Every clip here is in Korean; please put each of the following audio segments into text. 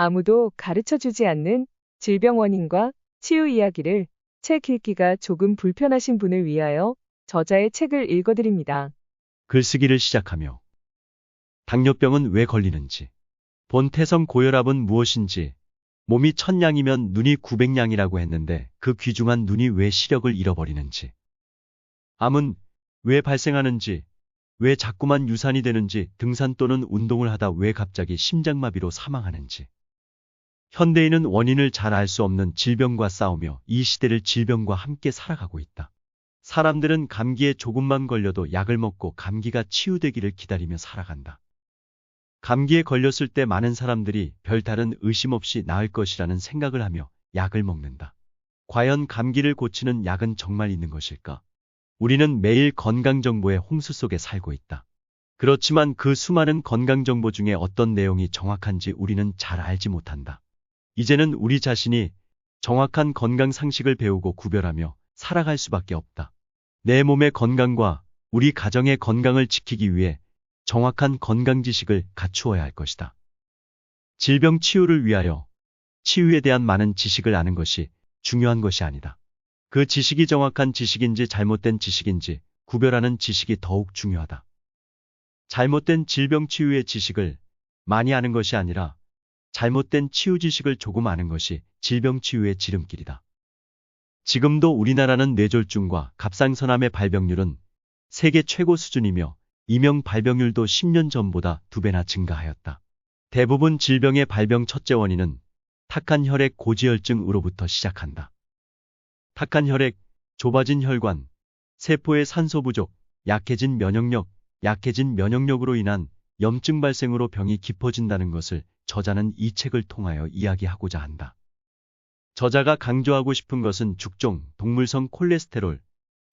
아무도 가르쳐 주지 않는 질병 원인과 치유 이야기를 책 읽기가 조금 불편하신 분을 위하여 저자의 책을 읽어드립니다. 글쓰기를 시작하며 당뇨병은 왜 걸리는지, 본태성 고혈압은 무엇인지, 몸이 1000냥이면 눈이 900냥이라고 했는데 그 귀중한 눈이 왜 시력을 잃어버리는지, 암은 왜 발생하는지, 왜 자꾸만 유산이 되는지, 등산 또는 운동을 하다 왜 갑자기 심장마비로 사망하는지. 현대인은 원인을 잘 알 수 없는 질병과 싸우며 이 시대를 질병과 함께 살아가고 있다. 사람들은 감기에 조금만 걸려도 약을 먹고 감기가 치유되기를 기다리며 살아간다. 감기에 걸렸을 때 많은 사람들이 별다른 의심 없이 나을 것이라는 생각을 하며 약을 먹는다. 과연 감기를 고치는 약은 정말 있는 것일까? 우리는 매일 건강정보의 홍수 속에 살고 있다. 그렇지만 그 수많은 건강정보 중에 어떤 내용이 정확한지 우리는 잘 알지 못한다. 이제는 우리 자신이 정확한 건강 상식을 배우고 구별하며 살아갈 수밖에 없다. 내 몸의 건강과 우리 가정의 건강을 지키기 위해 정확한 건강 지식을 갖추어야 할 것이다. 질병 치유를 위하여 치유에 대한 많은 지식을 아는 것이 중요한 것이 아니다. 그 지식이 정확한 지식인지 잘못된 지식인지 구별하는 지식이 더욱 중요하다. 잘못된 질병 치유의 지식을 많이 아는 것이 아니라 잘못된 치유 지식을 조금 아는 것이 질병 치유의 지름길이다. 지금도 우리나라는 뇌졸중과 갑상선암의 발병률은 세계 최고 수준이며 이명 발병률도 10년 전보다 2배나 증가하였다. 대부분 질병의 발병 첫째 원인은 탁한 혈액 고지혈증으로부터 시작한다. 탁한 혈액, 좁아진 혈관, 세포의 산소 부족, 약해진 면역력으로 인한 염증 발생으로 병이 깊어진다는 것을 저자는 이 책을 통하여 이야기하고자 한다. 저자가 강조하고 싶은 것은 죽종, 동물성 콜레스테롤,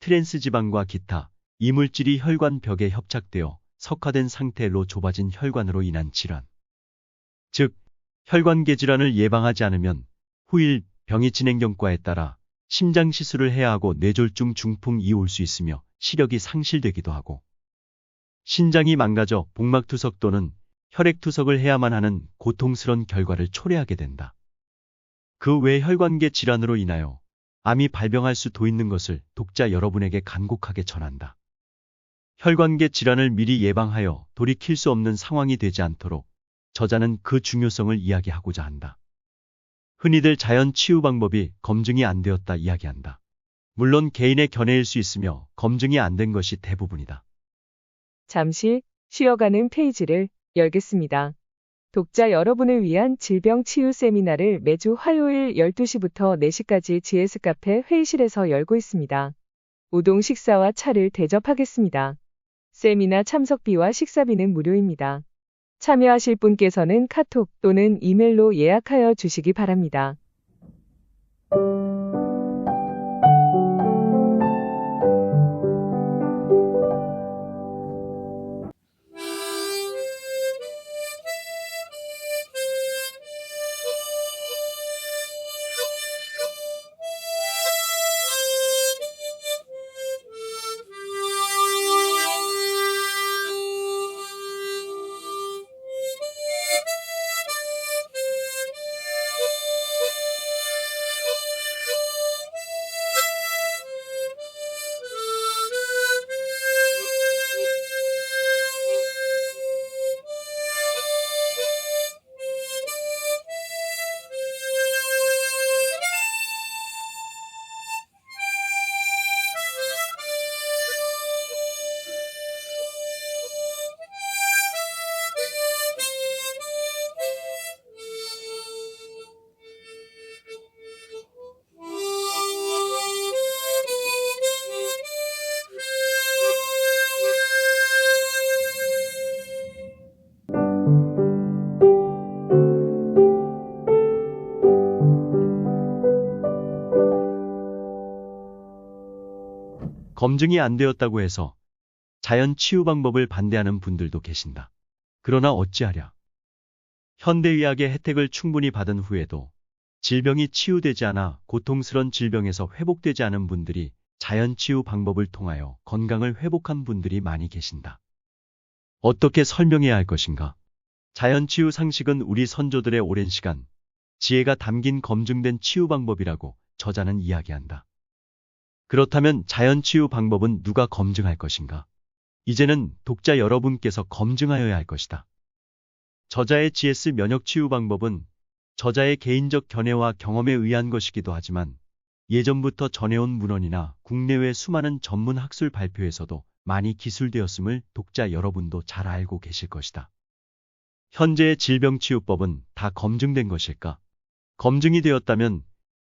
트랜스지방과 기타 이물질이 혈관 벽에 협착되어 석화된 상태로 좁아진 혈관으로 인한 질환. 즉, 혈관계 질환을 예방하지 않으면 후일 병이 진행경과에 따라 심장 시술을 해야 하고 뇌졸중 중풍이 올 수 있으며 시력이 상실되기도 하고 신장이 망가져 복막투석 또는 혈액투석을 해야만 하는 고통스런 결과를 초래하게 된다. 그 외 혈관계 질환으로 인하여 암이 발병할 수도 있는 것을 독자 여러분에게 간곡하게 전한다. 혈관계 질환을 미리 예방하여 돌이킬 수 없는 상황이 되지 않도록 저자는 그 중요성을 이야기하고자 한다. 흔히들 자연 치유 방법이 검증이 안 되었다 이야기한다. 물론 개인의 견해일 수 있으며 검증이 안 된 것이 대부분이다. 잠시 쉬어가는 페이지를 열겠습니다. 독자 여러분을 위한 질병 치유 세미나를 매주 화요일 12시부터 4시까지 GS 카페 회의실에서 열고 있습니다. 우동 식사와 차를 대접하겠습니다. 세미나 참석비와 식사비는 무료입니다. 참여하실 분께서는 카톡 또는 이메일로 예약하여 주시기 바랍니다. 검증이 안 되었다고 해서 자연 치유 방법을 반대하는 분들도 계신다. 그러나 어찌하랴. 현대의학의 혜택을 충분히 받은 후에도 질병이 치유되지 않아 고통스런 질병에서 회복되지 않은 분들이 자연 치유 방법을 통하여 건강을 회복한 분들이 많이 계신다. 어떻게 설명해야 할 것인가? 자연치유 상식은 우리 선조들의 오랜 시간, 지혜가 담긴 검증된 치유 방법이라고 저자는 이야기한다. 그렇다면 자연치유 방법은 누가 검증할 것인가? 이제는 독자 여러분께서 검증하여야 할 것이다. 저자의 GS 면역치유 방법은 저자의 개인적 견해와 경험에 의한 것이기도 하지만 예전부터 전해온 문헌이나 국내외 수많은 전문 학술 발표에서도 많이 기술되었음을 독자 여러분도 잘 알고 계실 것이다. 현재의 질병치유법은 다 검증된 것일까? 검증이 되었다면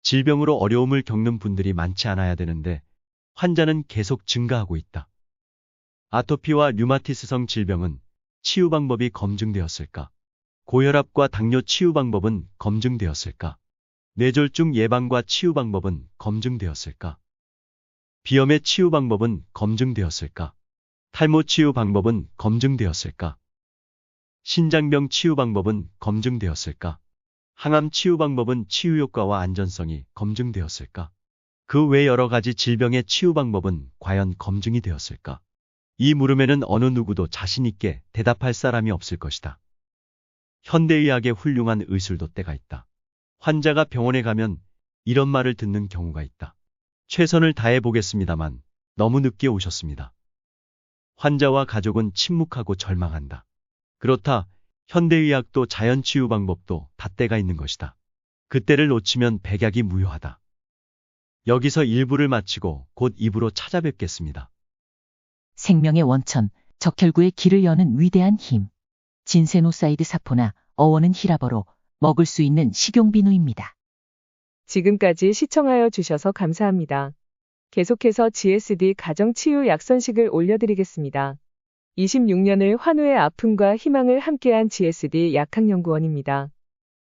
질병으로 어려움을 겪는 분들이 많지 않아야 되는데 환자는 계속 증가하고 있다. 아토피와 류마티스성 질병은 치유 방법이 검증되었을까? 고혈압과 당뇨 치유 방법은 검증되었을까? 뇌졸중 예방과 치유 방법은 검증되었을까? 비염의 치유 방법은 검증되었을까? 탈모 치유 방법은 검증되었을까? 신장병 치유 방법은 검증되었을까? 항암 치유 방법은 치유 효과와 안전성이 검증되었을까? 그 외 여러 가지 질병의 치유 방법은 과연 검증이 되었을까? 이 물음에는 어느 누구도 자신 있게 대답할 사람이 없을 것이다. 현대의학의 훌륭한 의술도 때가 있다. 환자가 병원에 가면 이런 말을 듣는 경우가 있다. 최선을 다해 보겠습니다만 너무 늦게 오셨습니다. 환자와 가족은 침묵하고 절망한다. 그렇다. 현대의학도 자연치유 방법도 다 때가 있는 것이다. 그때를 놓치면 백약이 무효하다. 여기서 1부를 마치고 곧 2부로 찾아뵙겠습니다. 생명의 원천, 적혈구의 길을 여는 위대한 힘. 진세노사이드 사포나 어원은 히라버로 먹을 수 있는 식용비누입니다. 지금까지 시청하여 주셔서 감사합니다. 계속해서 GSD 가정치유 약선식을 올려드리겠습니다. 26년을 환우의 아픔과 희망을 함께한 GSD 약학연구원입니다.